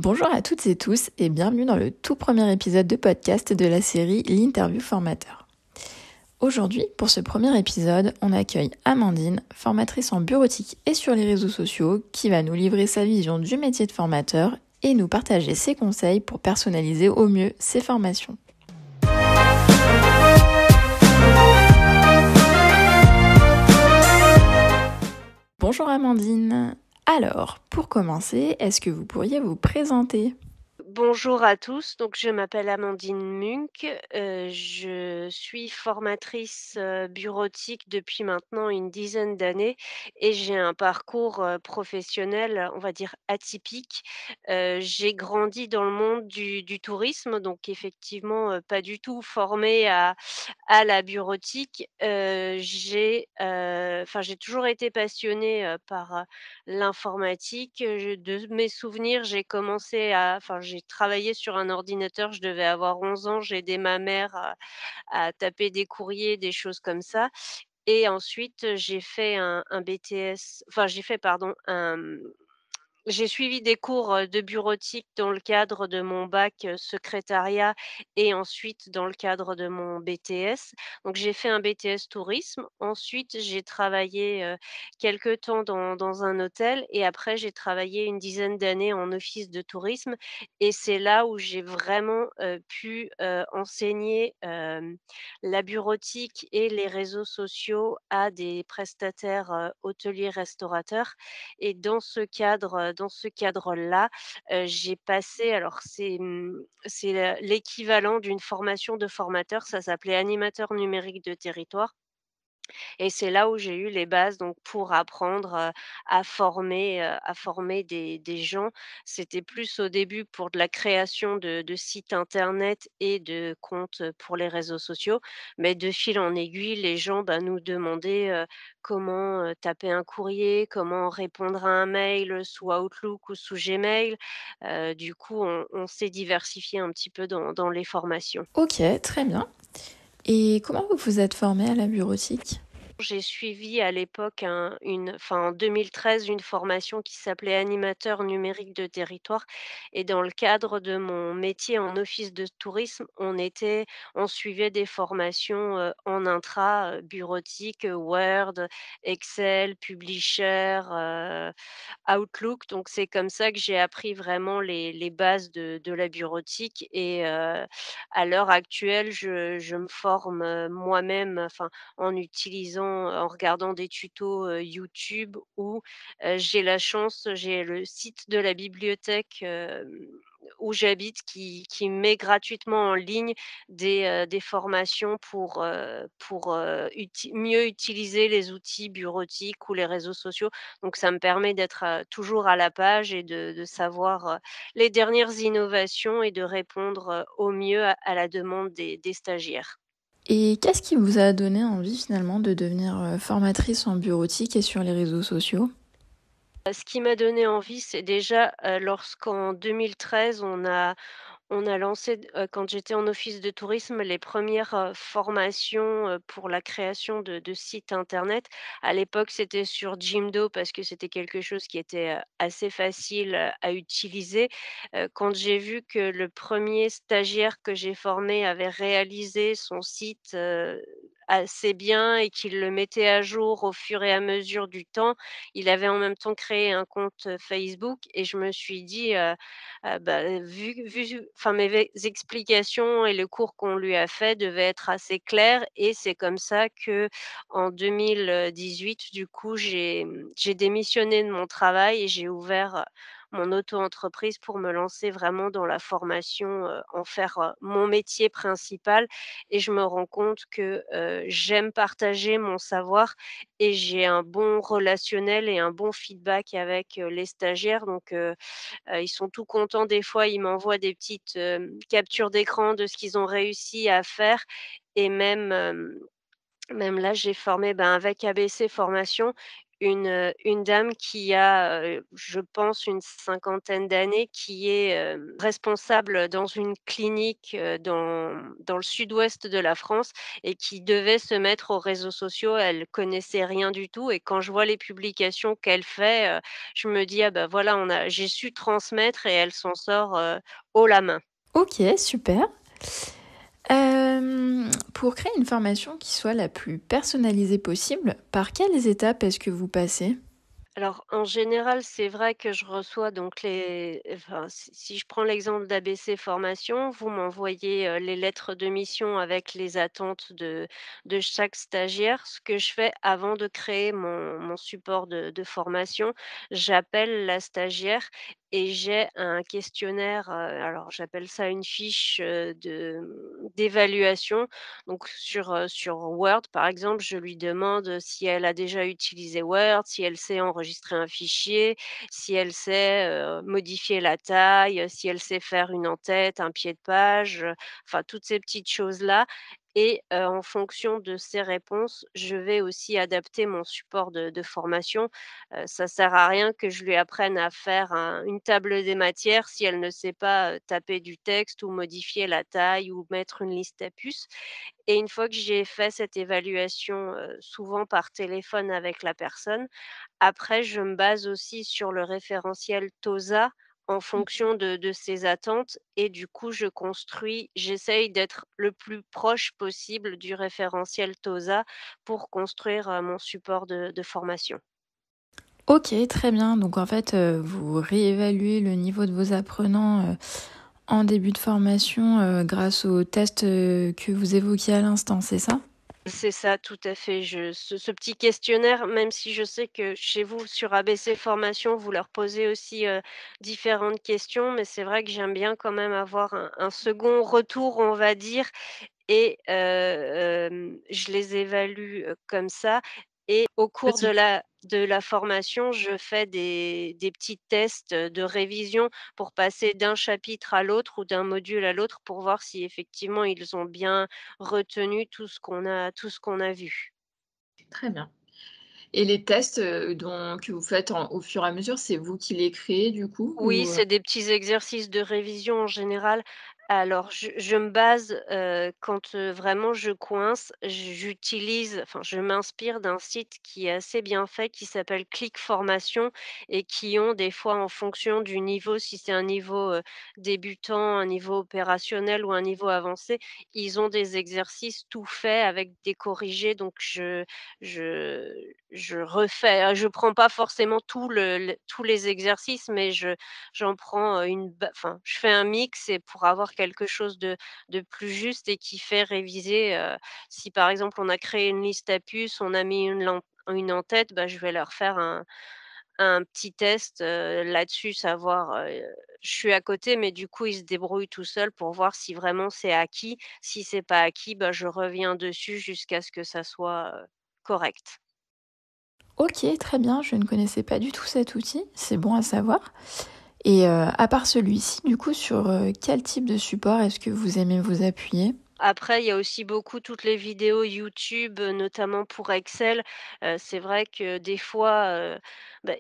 Bonjour à toutes et tous et bienvenue dans le tout premier épisode de podcast de la série L'Interview Formateur. Aujourd'hui, pour ce premier épisode, on accueille Amandine, formatrice en bureautique et sur les réseaux sociaux, qui va nous livrer sa vision du métier de formateur et nous partager ses conseils pour personnaliser au mieux ses formations. Bonjour Amandine. Alors, pour commencer, est-ce que vous pourriez vous présenter ? Bonjour à tous, donc je m'appelle Amandine Munk, je suis formatrice, bureautique depuis maintenant une dizaine d'années et j'ai un parcours, professionnel, on va dire atypique. J'ai grandi dans le monde du tourisme, donc effectivement, pas du tout formée à la bureautique. J'ai toujours été passionnée, par, l'informatique. De mes souvenirs, j'ai travaillé sur un ordinateur, je devais avoir 11 ans, j'ai aidé ma mère à taper des courriers, des choses comme ça et ensuite, j'ai fait un BTS j'ai fait pardon, j'ai suivi des cours, de bureautique dans le cadre de mon bac, secrétariat et ensuite dans le cadre de mon BTS. Donc j'ai fait un BTS tourisme. Ensuite, j'ai travaillé, quelque temps dans un hôtel et après j'ai travaillé une dizaine d'années en office de tourisme et c'est là où j'ai vraiment, pu, enseigner, la bureautique et les réseaux sociaux à des prestataires, hôteliers-restaurateurs et dans ce cadre-là, j'ai passé alors c'est l'équivalent d'une formation de formateur, ça s'appelait animateur numérique de territoire et c'est là où j'ai eu les bases donc pour apprendre, à former des gens. C'était plus au début pour de la création de sites internet et de comptes, pour les réseaux sociaux. Mais de fil en aiguille, les gens, nous demandaient, comment, taper un courrier, comment répondre à un mail, sous Outlook ou sous Gmail. Du coup, on s'est diversifié un petit peu dans les formations. Ok, très bien. Et comment vous vous êtes formée à la bureautique ? J'ai suivi à l'époque en 2013, une formation qui s'appelait animateur numérique de territoire et dans le cadre de mon métier en office de tourisme, on suivait des formations, en intra, bureautique, Word, Excel, Publisher, Outlook. Donc c'est comme ça que j'ai appris vraiment les bases de la bureautique et à l'heure actuelle, je me forme, moi-même, en regardant des tutos, YouTube ou, j'ai le site de la bibliothèque, où j'habite qui met gratuitement en ligne des formations pour mieux utiliser les outils bureautiques ou les réseaux sociaux. Donc ça me permet d'être, toujours à la page et de savoir, les dernières innovations et de répondre, au mieux à la demande des stagiaires. Et qu'est-ce qui vous a donné envie finalement de devenir formatrice en bureautique et sur les réseaux sociaux ? Ce qui m'a donné envie, c'est déjà, lorsqu'en 2013, on a lancé quand j'étais en office de tourisme, les premières formations, pour la création de sites internet. À l'époque, c'était sur Jimdo parce que c'était quelque chose qui était, assez facile, à utiliser. Quand j'ai vu que le premier stagiaire que j'ai formé avait réalisé son site, assez bien et qu'il le mettait à jour au fur et à mesure du temps, il avait en même temps créé un compte, Facebook et je me suis dit, mes explications et le cours qu'on lui a fait devaient être assez clairs et c'est comme ça que en 2018, du coup, j'ai démissionné de mon travail et j'ai ouvert, mon auto-entreprise pour me lancer vraiment dans la formation, en faire, mon métier principal et je me rends compte que, j'aime partager mon savoir et j'ai un bon relationnel et un bon feedback avec, les stagiaires donc ils sont tout contents des fois, ils m'envoient des petites, captures d'écran de ce qu'ils ont réussi à faire et même là, j'ai formé, avec ABC Formation, une dame qui a, je pense une cinquantaine d'années, qui est, responsable dans une clinique, dans le sud-ouest de la France et qui devait se mettre aux réseaux sociaux. Elle connaissait rien du tout et quand je vois les publications qu'elle fait, je me dis: «Ah bah, voilà, on a j'ai su transmettre et elle s'en sort, haut la main». Ok, super. Pour créer une formation qui soit la plus personnalisée possible, par quelles étapes est-ce que vous passez? Alors, en général, c'est vrai que je reçois donc si je prends l'exemple d'ABC Formation, vous m'envoyez, les lettres de mission avec les attentes de chaque stagiaire. Ce que je fais avant de créer mon support de formation, j'appelle la stagiaire et j'ai un questionnaire, alors j'appelle ça une fiche, d'évaluation. Donc sur Word, par exemple, je lui demande si elle a déjà utilisé Word, si elle sait enregistrer un fichier, si elle sait, modifier la taille, si elle sait faire une en-tête, un pied de page, enfin toutes ces petites choses-là et en fonction de ces réponses, je vais aussi adapter mon support de formation. Ça sert à rien que je lui apprenne à faire une table des matières si elle ne sait pas, taper du texte ou modifier la taille ou mettre une liste à puces. Et une fois que j'ai fait cette évaluation, souvent par téléphone avec la personne, après je me base aussi sur le référentiel TOSA en fonction de ses attentes et du coup j'essaye d'être le plus proche possible du référentiel TOSA pour construire, mon support de formation. Ok, très bien. Donc en fait, vous réévaluez le niveau de vos apprenants en début de formation grâce aux tests que vous évoquiez à l'instant, c'est ça? C'est ça, tout à fait. Ce petit questionnaire, même si je sais que chez vous, sur ABC Formation, vous leur posez aussi, différentes questions, mais c'est vrai que j'aime bien quand même avoir un second retour, on va dire et je les évalue, comme ça et au cours de la formation, je fais des petits tests, de révision pour passer d'un chapitre à l'autre ou d'un module à l'autre pour voir si effectivement ils ont bien retenu tout ce qu'on a vu. Très bien. Et les tests, que vous faites au fur et à mesure, c'est vous qui les créez du coup Oui, ou? c'est des petits exercices de révision en général. Alors je me base, quand, vraiment je coince, je m'inspire d'un site qui est assez bien fait, qui s'appelle Click Formation et qui ont des fois en fonction du niveau, si c'est un niveau, débutant, un niveau opérationnel ou un niveau avancé, ils ont des exercices tout faits avec des corrigés donc je je refais, je prends pas forcément tous les exercices mais j'en prends, je fais un mix et pour avoir quelque chose de plus juste et qui fait réviser, si par exemple on a créé une liste à puces, on a mis une en tête, bah, je vais leur faire un petit test, là-dessus, savoir, je suis à côté mais du coup, ils se débrouillent tout seuls pour voir si vraiment c'est acquis. Si c'est pas acquis, bah, je reviens dessus jusqu'à ce que ça soit, correct. Ok, très bien. Je ne connaissais pas du tout cet outil. C'est bon à savoir. Et à part celui-ci, du coup, sur quel type de support est-ce que vous aimez vous appuyer? Après, il y a aussi beaucoup toutes les vidéos YouTube, notamment pour Excel. C'est vrai que des fois,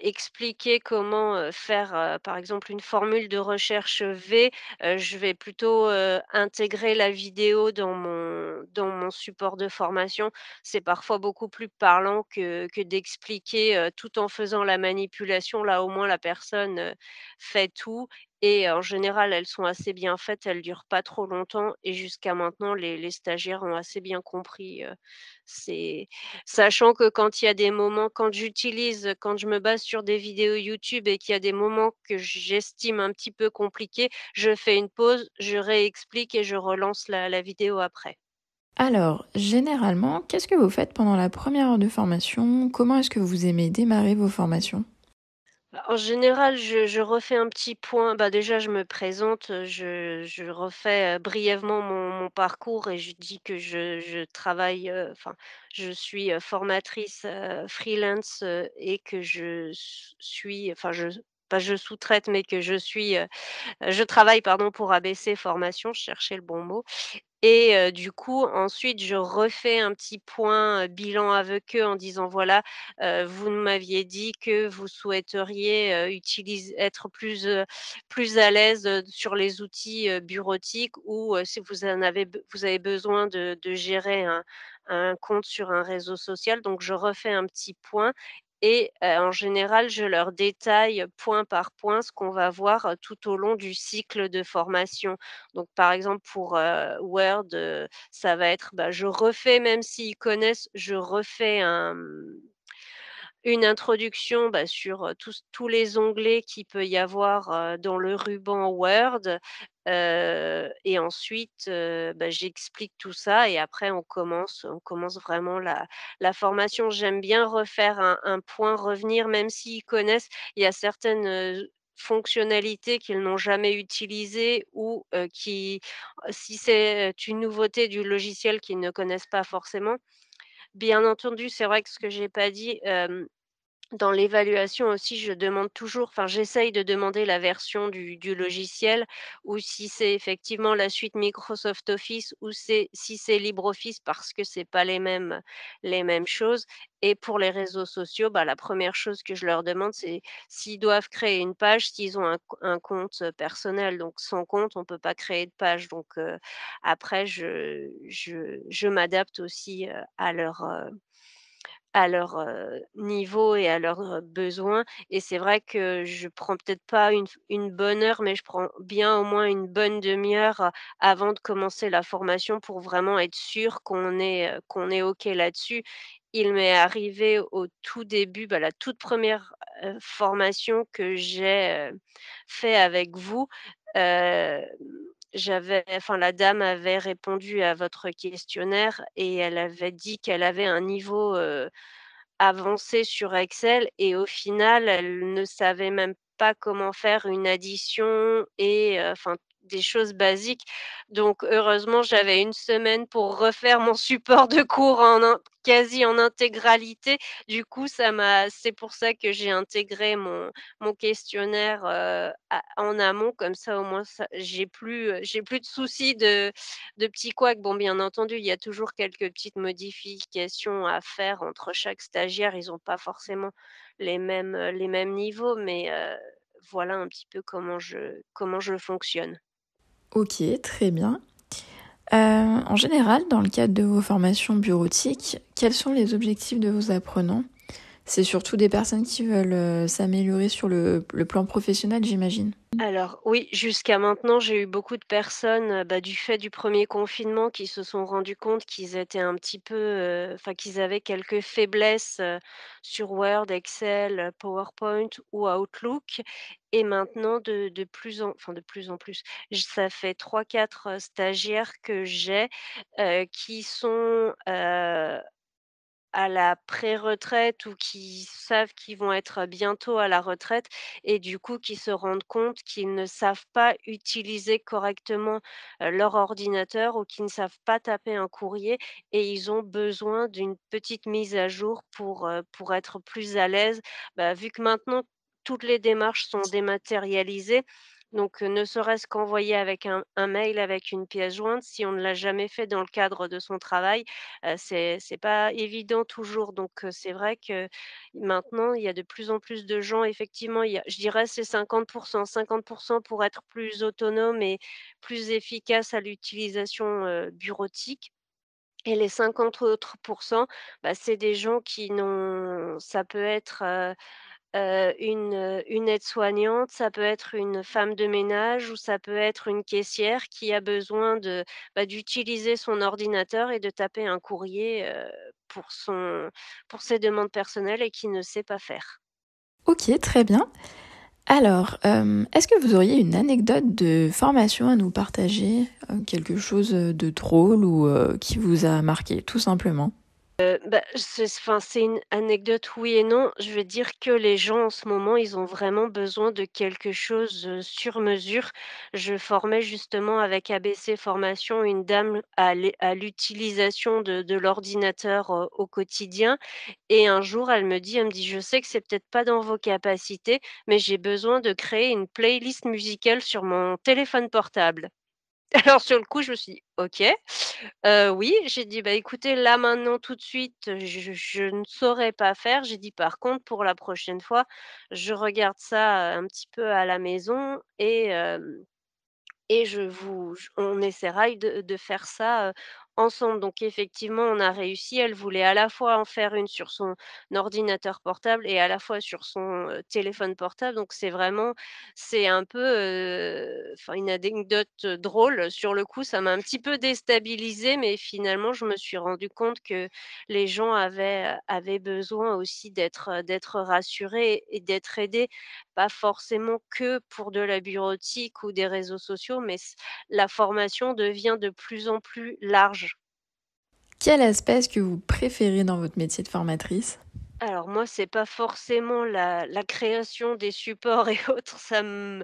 expliquer comment, faire, par exemple, une formule de recherche V, je vais plutôt, intégrer la vidéo dans mon support de formation. C'est parfois beaucoup plus parlant que d'expliquer, tout en faisant la manipulation. Là, au moins, la personne, fait tout et en général, elles sont assez bien faites, elles durent pas trop longtemps et jusqu'à maintenant, les stagiaires ont assez bien compris, c'est sachant que quand je me base sur des vidéos YouTube et qu'il y a des moments que j'estime un petit peu compliqués, je fais une pause, je réexplique et je relance la vidéo après. Alors, généralement, qu'est-ce que vous faites pendant la première heure de formation? Comment est-ce que vous aimez démarrer vos formations? Bah, en général, je refais un petit point. Bah, déjà, je me présente, je refais, brièvement mon parcours et je dis que je travaille, je suis, formatrice, freelance, et que je suis enfin, je enfin je sous-traite, mais que je travaille pardon pour ABC Formation, je cherchais le bon mot. Et du coup, ensuite, je refais un petit point, bilan avec eux en disant: «Voilà, vous m'aviez dit que vous souhaiteriez, être plus à l'aise, sur les outils, bureautiques ou si vous avez besoin de gérer un compte sur un réseau social». Donc je refais un petit point et en général, je leur détaille point par point ce qu'on va voir, tout au long du cycle de formation. Donc, par exemple, pour, Word, ça va être, bah, je refais même s'ils connaissent, je refais une introduction, bah, sur, tous les onglets qu'il peut y avoir, dans le ruban Word, et ensuite, bah, j'explique tout ça et après on commence vraiment la formation. J'aime bien refaire un point, revenir même s'ils connaissent. Il y a certaines, fonctionnalités qu'ils n'ont jamais utilisées ou, si c'est, une nouveauté du logiciel qu'ils ne connaissent pas forcément. Bien entendu, c'est vrai que ce que j'ai pas dit, dans l'évaluation aussi, je demande toujours, enfin, j'essaye de demander la version du logiciel ou si c'est effectivement la suite Microsoft Office ou si c'est LibreOffice parce que c'est pas les mêmes choses et pour les réseaux sociaux, bah, la première chose que je leur demande, c'est s'ils doivent créer une page, s'ils ont un compte, personnel. Donc sans compte, on peut pas créer de page. Donc après je m'adapte aussi, à leur, niveau et à leurs, besoins et c'est vrai que je prends peut-être pas une bonne heure, mais je prends bien au moins une bonne demi-heure, avant de commencer la formation pour vraiment être sûre qu'on est OK là-dessus. Il m'est arrivé au tout début, bah, la toute première re formation que j'ai, fait avec vous, hem, la dame avait répondu à votre questionnaire et elle avait dit qu'elle avait un niveau, avancée sur Excel et au final, elle ne savait même pas comment faire une addition et enfin des choses basiques. Donc heureusement, j'avais une semaine pour refaire mon support de cours quasi en intégralité. Du coup, c'est pour ça que j'ai intégré mon questionnaire, en amont comme ça au moins j'ai plus de soucis de petits couacs. Bon, bien entendu, il y a toujours quelques petites modifications à faire entre chaque stagiaire. Ils ont pas forcément les mêmes niveaux, mais voilà un petit peu comment je fonctionne. Ok, très bien. En général, dans le cadre de vos formations bureautiques, quels sont les objectifs de vos apprenants? C'est surtout des personnes qui veulent s'améliorer sur le plan professionnel, j'imagine. Alors oui, jusqu'à maintenant, j'ai eu beaucoup de personnes, bah, du fait du premier confinement qui se sont rendus compte qu'ils étaient un petit peu, enfin qu'ils avaient quelques faiblesses, sur Word, Excel, PowerPoint ou Outlook et maintenant de plus en plus, ça fait 3-4 stagiaires que j'ai, qui sont, à la pré-retraite ou qui savent qu'ils vont être bientôt à la retraite et du coup qui se rendent compte qu'ils ne savent pas utiliser correctement, leur ordinateur ou qu'ils ne savent pas taper un courrier et ils ont besoin d'une petite mise à jour pour être plus à l'aise. Bah, vu que maintenant toutes les démarches sont dématérialisées, donc ne serait-ce qu'envoyer avec un mail avec une pièce jointe, si on ne l'a jamais fait dans le cadre de son travail, c'est pas évident toujours donc c'est vrai que maintenant, il y a de plus en plus de gens effectivement, je dirais c'est 50%. 50% pour être plus autonome et plus efficace à l'utilisation, bureautique et les 50 autres bah, c'est des gens qui n'ont ça peut être, une aide-soignante, ça peut être une femme de ménage ou ça peut être une caissière qui a besoin d'utiliser son ordinateur et de taper un courrier, pour ses demandes personnelles et qui ne sait pas faire. Ok, très bien. Alors, est-ce que vous auriez une anecdote de formation à nous partager? Quelque chose de drôle ou qui vous a marqué, tout simplement? C'est une anecdote, oui et non. Je veux dire que les gens en ce moment, ils ont vraiment besoin de quelque chose, sur mesure. Je formais justement avec ABC Formation une dame à l'utilisation de l'ordinateur, au quotidien et un jour elle me dit: «Je sais que c'est peut-être pas dans vos capacités, mais j'ai besoin de créer une playlist musicale sur mon téléphone portable». Alors sur le coup, je me suis dit: «OK». Oui, j'ai dit: «Bah, écoutez, là, maintenant, tout de suite, je ne saurais pas faire». J'ai dit: «Par contre, pour la prochaine fois, je regarde ça, un petit peu à la maison et on essaiera de faire ça, ensemble». Donc effectivement, on a réussi. Elle voulait à la fois en faire une sur son ordinateur portable et à la fois sur son, téléphone portable. Donc c'est un peu, enfin une anecdote, drôle. Sur le coup, ça m'a un petit peu déstabilisée, mais finalement, je me suis rendu compte que les gens avaient besoin aussi d'être rassurés et d'être aidés, pas forcément que pour de la bureautique ou des réseaux sociaux, mais la formation devient de plus en plus large. Quel aspect est-ce que vous préférez dans votre métier de formatrice? Alors moi, c'est pas forcément la création des supports et autres, ça me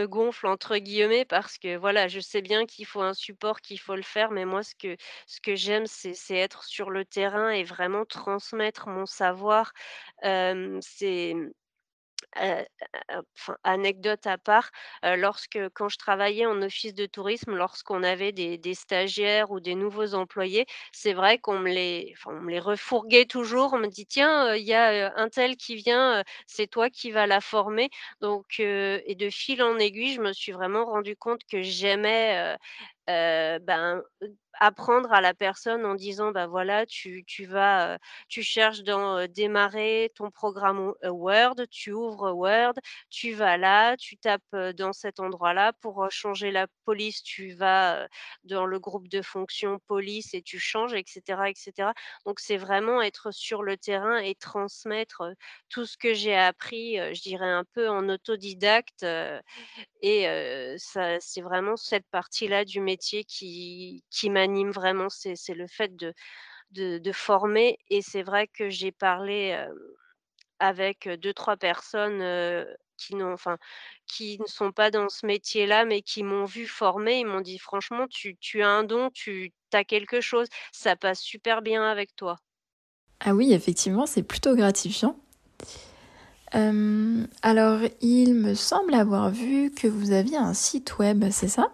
«gonfle» entre guillemets parce que voilà, je sais bien qu'il faut un support, qu'il faut le faire, mais moi ce que j'aime, c'est être sur le terrain et vraiment transmettre mon savoir. C'est Heu, enfin, anecdote à part, quand je travaillais en office de tourisme, lorsqu'on avait des stagiaires ou des nouveaux employés, c'est vrai on me les refourguait toujours. On me dit: «Tiens, il y a, un tel qui vient, c'est toi qui vas la former». Donc et de fil en aiguille, je me suis vraiment rendu compte que j'aimais, apprendre à la personne en disant: «Bah, voilà, tu cherches dans, démarrer ton programme Word, tu ouvres Word, tu vas là, tu tapes, dans cet endroit-là. Pour, changer la police, tu vas, dans le groupe de fonctions police et tu changes» et cetera et cetera. Donc c'est vraiment être sur le terrain et transmettre, tout ce que j'ai appris, je dirais un peu en autodidacte, et ça c'est vraiment cette partie-là du métier qui m'anime vraiment. C'est le fait de former et c'est vrai que j'ai parlé, avec, 2-3 personnes, qui ne sont pas dans ce métier-là, mais qui m'ont vue former. Ils m'ont dit: «Franchement, tu as un don, tu as quelque chose, ça passe super bien avec toi». Ah oui, effectivement, c'est plutôt gratifiant. Alors, il me semble avoir vu que vous aviez un site web, c'est ça?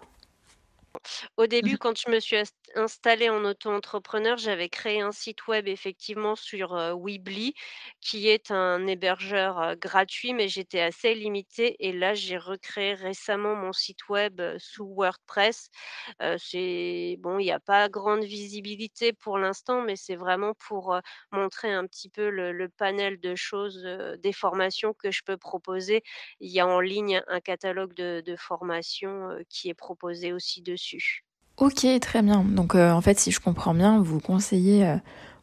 Au Mmh. début, quand je me suis installée en auto-entrepreneur, j'avais créé un site web effectivement sur, Weebly, qui est un hébergeur, gratuit, mais j'étais assez limitée et là, j'ai recréé récemment mon site web, sous WordPress. C'est bon, il y a pas grande visibilité pour l'instant, mais c'est vraiment pour, montrer un petit peu le panel de choses, des formations que je peux proposer. Il y a en ligne un catalogue de formations, qui est proposé aussi dessus. Ok, très bien. Donc, en fait, si je comprends bien, vous conseillez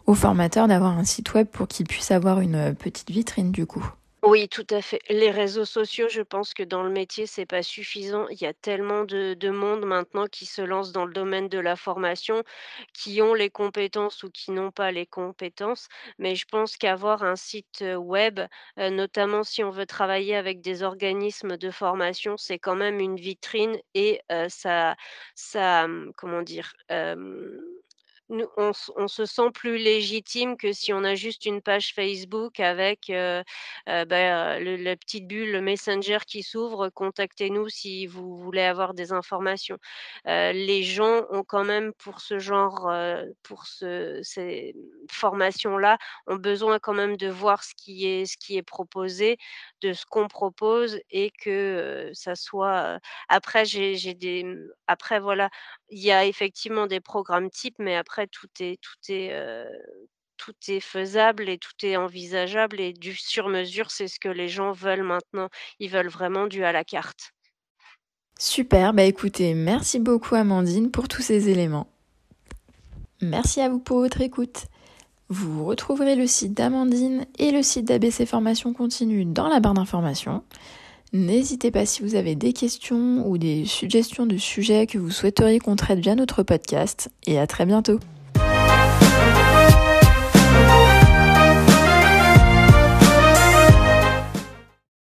aux formateurs d'avoir un site web pour qu'ils puissent avoir une petite vitrine, du coup. Oui, tout à fait. Les réseaux sociaux, je pense que dans le métier, c'est pas suffisant. Il y a tellement de monde maintenant qui se lance dans le domaine de la formation, qui ont les compétences ou qui n'ont pas les compétences. Mais je pense qu'avoir un site, web, notamment si on veut travailler avec des organismes de formation, c'est quand même une vitrine et comment dire? Nous on se sent plus légitime que si on a juste une page Facebook avec, le la petite bulle Messenger qui s'ouvre, contactez-nous si vous voulez avoir des informations. Les gens ont quand même pour ce genre, pour ces formations-là, ont besoin quand même de voir ce qui est proposé, de ce qu'on propose et que, ça soit, après après voilà, il y a effectivement des programmes types, mais après tout est faisable et tout est envisageable et du sur mesure, c'est ce que les gens veulent maintenant. Ils veulent vraiment du à la carte. Super, bah écoutez, merci beaucoup Amandine pour tous ces éléments. Merci à vous pour votre écoute. Vous retrouverez le site d'Amandine et le site d'ABC Formation Continue dans la barre d'informations. N'hésitez pas si vous avez des questions ou des suggestions de sujets que vous souhaiteriez qu'on traite via notre podcast et à très bientôt.